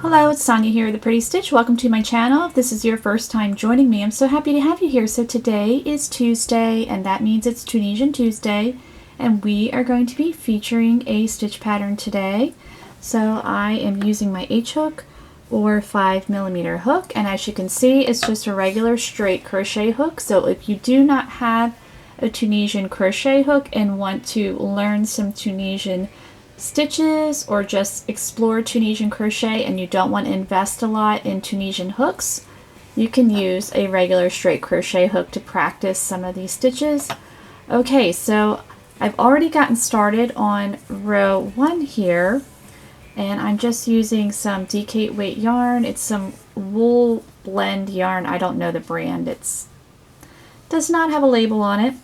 Hello, it's Sonia here, The Pretty Stitch. Welcome to my channel. If this is your first time joining me, I'm so happy to have you here. So today is Tuesday, and that means it's Tunisian Tuesday, and we are going to be featuring a stitch pattern today. So I am using my H hook or 5mm hook, and as you can see, it's just a regular straight crochet hook. So if you do not have a Tunisian crochet hook and want to learn some Tunisian stitches or just explore Tunisian crochet and you don't want to invest a lot in Tunisian hooks, you can use a regular straight crochet hook to practice some of these stitches. Okay, so I've already gotten started on row 1 here, and I'm just using some DK weight yarn. It's some wool blend yarn. I don't know the brand. It does not have a label on it.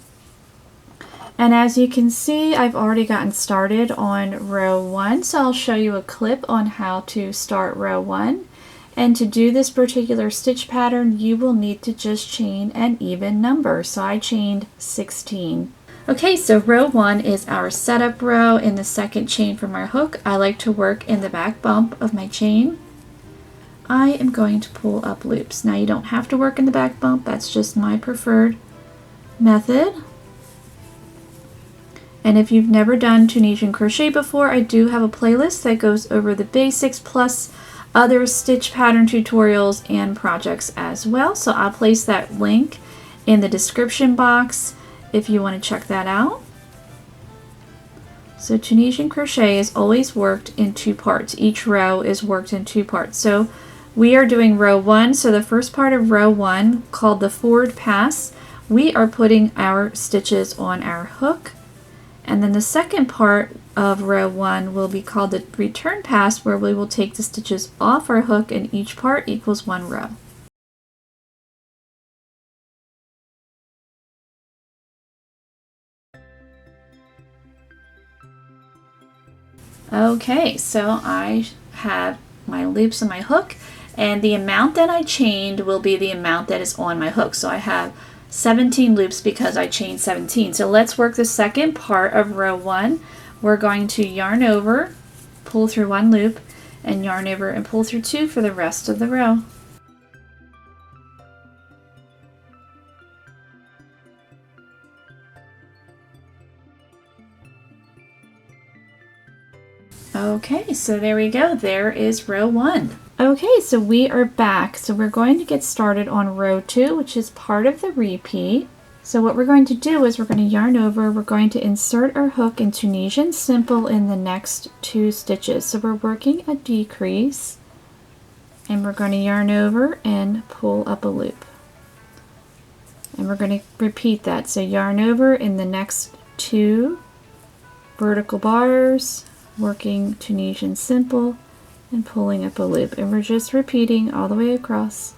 And as you can see, I've already gotten started on row 1, so I'll show you a clip on how to start row 1. And to do this particular stitch pattern, you will need to just chain an even number. So I chained 16. Okay, so row 1 is our setup row in the second chain from our hook. I like to work in the back bump of my chain. I am going to pull up loops. Now you don't have to work in the back bump, that's just my preferred method. And if you've never done Tunisian crochet before, I do have a playlist that goes over the basics plus other stitch pattern tutorials and projects as well. So I'll place that link in the description box if you want to check that out. So Tunisian crochet is always worked in 2 parts. Each row is worked in 2 parts. So we are doing row 1. So the first part of row 1, called the forward pass, we are putting our stitches on our hook. And then the second part of row 1 will be called the return pass, where we will take the stitches off our hook and each part equals 1 row. Okay, so I have my loops on my hook, and the amount that I chained will be the amount that is on my hook. So I have 17 loops because I chained 17. So let's work the second part of row 1. We're going to yarn over, pull through 1 loop, and yarn over and pull through 2 for the rest of the row. Okay, so there we go. There is row 1. Okay, so we are back. So we're going to get started on row 2, which is part of the repeat. So what we're going to do is we're going to yarn over, we're going to insert our hook in Tunisian simple in the next 2 stitches. So we're working a decrease, and we're going to yarn over and pull up a loop. And we're going to repeat that. So yarn over in the next 2 vertical bars, working Tunisian simple, and pulling up a loop, and we're just repeating all the way across.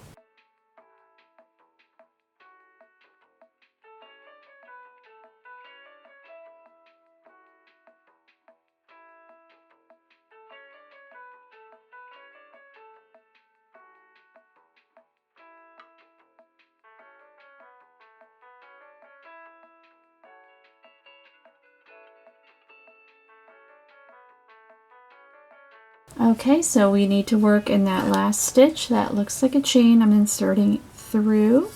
Okay, so we need to work in that last stitch. That looks like a chain. I'm inserting through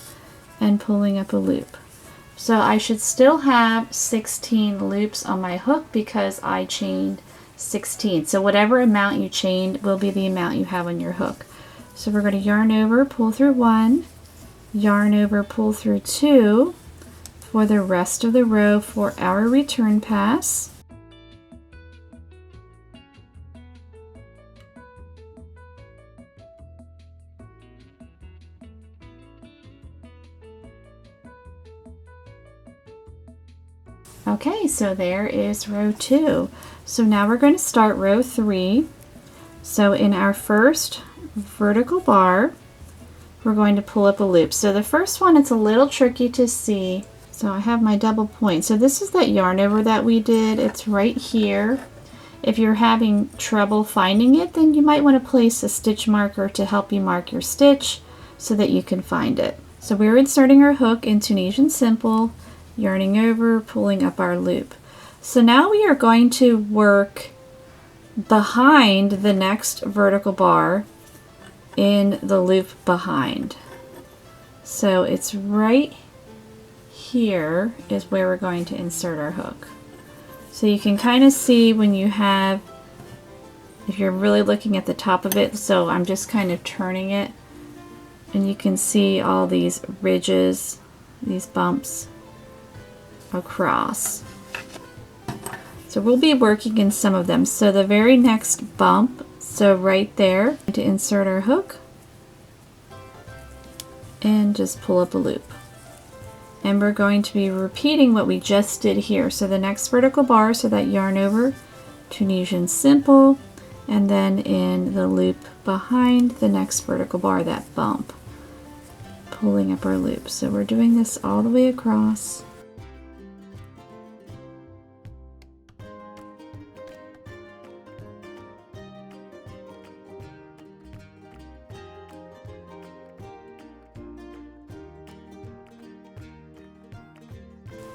and pulling up a loop. So I should still have 16 loops on my hook because I chained 16. So whatever amount you chained will be the amount you have on your hook. So we're going to yarn over, pull through 1, yarn over, pull through 2 for the rest of the row for our return pass. Okay, so there is row 2. So now we're going to start row 3. So in our first vertical bar, we're going to pull up a loop. So the first one, it's a little tricky to see. So I have my double point. So this is that yarn over that we did. It's right here. If you're having trouble finding it, then you might want to place a stitch marker to help you mark your stitch so that you can find it. So we're inserting our hook in Tunisian simple, yarning over, pulling up our loop. So now we are going to work behind the next vertical bar in the loop behind. So it's right here is where we're going to insert our hook. So you can kind of see when you have, if you're really looking at the top of it, so I'm just kind of turning it, and you can see all these ridges, these bumps across. So we'll be working in some of them. So the very next bump, so right there, to insert our hook and just pull up a loop. And we're going to be repeating what we just did here. So the next vertical bar, so that yarn over, Tunisian simple, and then in the loop behind the next vertical bar, that bump, pulling up our loop. So we're doing this all the way across.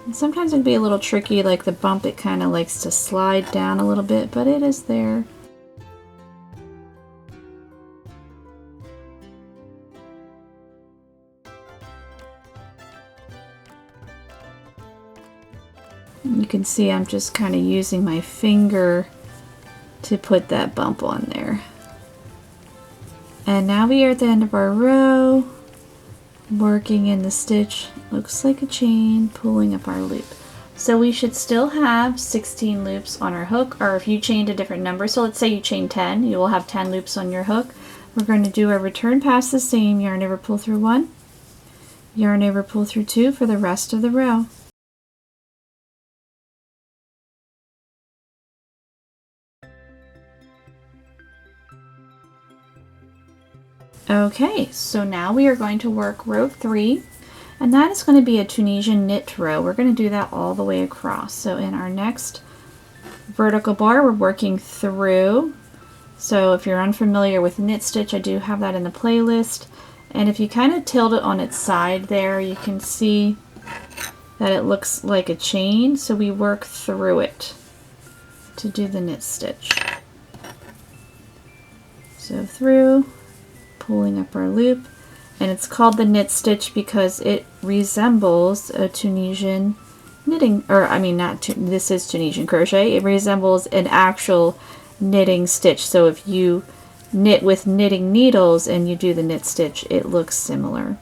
And sometimes it can be a little tricky, like the bump, it kind of likes to slide down a little bit, but it is there. You can see I'm just kind of using my finger to put that bump on there. And now we are at the end of our row, working in the stitch, looks like a chain, pulling up our loop. So we should still have 16 loops on our hook, or if you chained a different number, so let's say you chain 10, you will have 10 loops on your hook. We're going to do our return past the same, yarn over, pull through 1, yarn over, pull through 2 for the rest of the row. Okay, so now we are going to work row 3, and that is going to be a Tunisian knit row. We're going to do that all the way across. So in our next vertical bar, we're working through. So if you're unfamiliar with knit stitch, I do have that in the playlist. And if you kind of tilt it on its side there, you can see that it looks like a chain. So we work through it to do the knit stitch. So through, pulling up our loop, and it's called the knit stitch because it resembles a Tunisian knitting, or I mean not, this is Tunisian crochet, it resembles an actual knitting stitch. So if you knit with knitting needles and you do the knit stitch, it looks similar.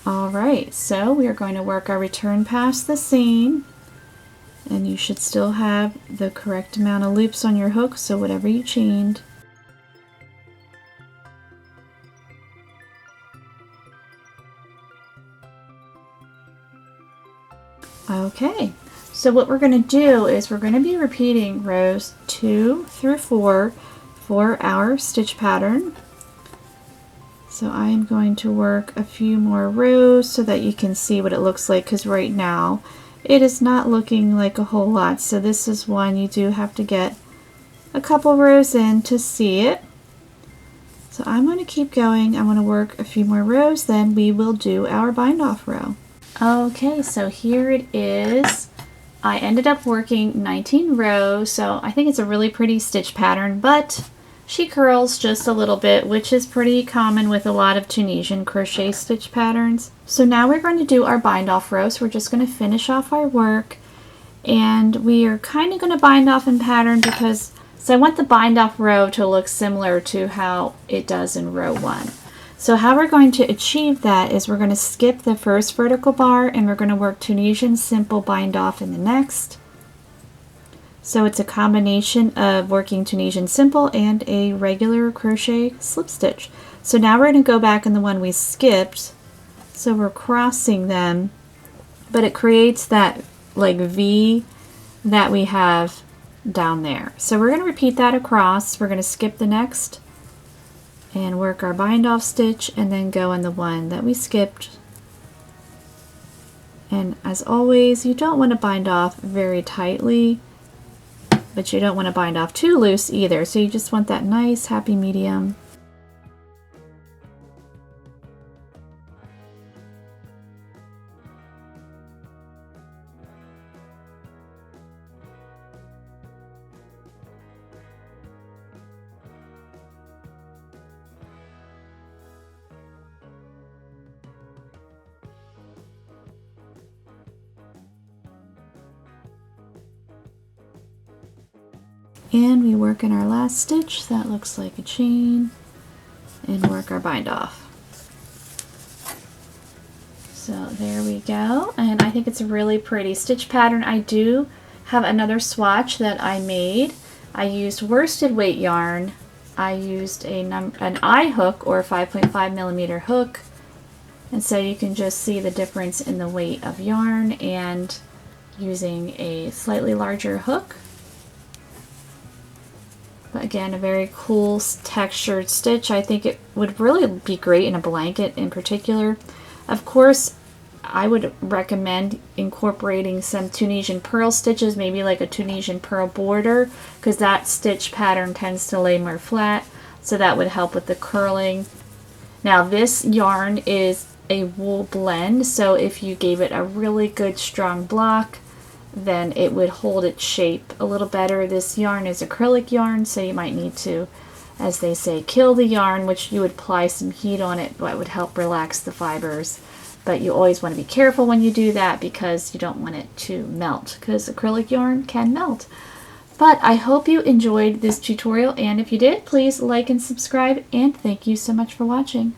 Alright, so we are going to work our return past the seam, and you should still have the correct amount of loops on your hook, so whatever you chained. Okay, so what we're going to do is we're going to be repeating rows 2 through 4 for our stitch pattern. So I'm going to work a few more rows so that you can see what it looks like, because right now it is not looking like a whole lot. So this is one you do have to get a couple rows in to see it. So I'm going to keep going. I'm going to work a few more rows, then we will do our bind off row. Okay, so here it is. I ended up working 19 rows, so I think it's a really pretty stitch pattern, but she curls just a little bit, which is pretty common with a lot of Tunisian crochet stitch patterns. So now we're going to do our bind off row. So we're just going to finish off our work, and we are kind of going to bind off in pattern because I want the bind off row to look similar to how it does in row 1. So how we're going to achieve that is we're going to skip the first vertical bar and we're going to work Tunisian simple bind off in the next. So it's a combination of working Tunisian simple and a regular crochet slip stitch. So now we're going to go back in the one we skipped. So we're crossing them, but it creates that like V that we have down there. So we're going to repeat that across. We're going to skip the next and work our bind off stitch and then go in the one that we skipped. And as always, you don't want to bind off very tightly, but you don't want to bind off too loose either. So you just want that nice happy medium. And we work in our last stitch, that looks like a chain, and work our bind off. So there we go, and I think it's a really pretty stitch pattern. I do have another swatch that I made. I used worsted weight yarn. I used an eye hook or a 5.5mm hook, and so you can just see the difference in the weight of yarn, and using a slightly larger hook. But again, a very cool textured stitch. I think it would really be great in a blanket in particular. Of course, I would recommend incorporating some Tunisian purl stitches, maybe like a Tunisian purl border, because that stitch pattern tends to lay more flat, so that would help with the curling. Now this yarn is a wool blend, so if you gave it a really good strong block, then it would hold its shape a little better. This yarn is acrylic yarn, so you might need to, as they say, kill the yarn, which you would apply some heat on it, but it would help relax the fibers. But you always want to be careful when you do that because you don't want it to melt, because acrylic yarn can melt. But I hope you enjoyed this tutorial, and if you did, please like and subscribe, and thank you so much for watching.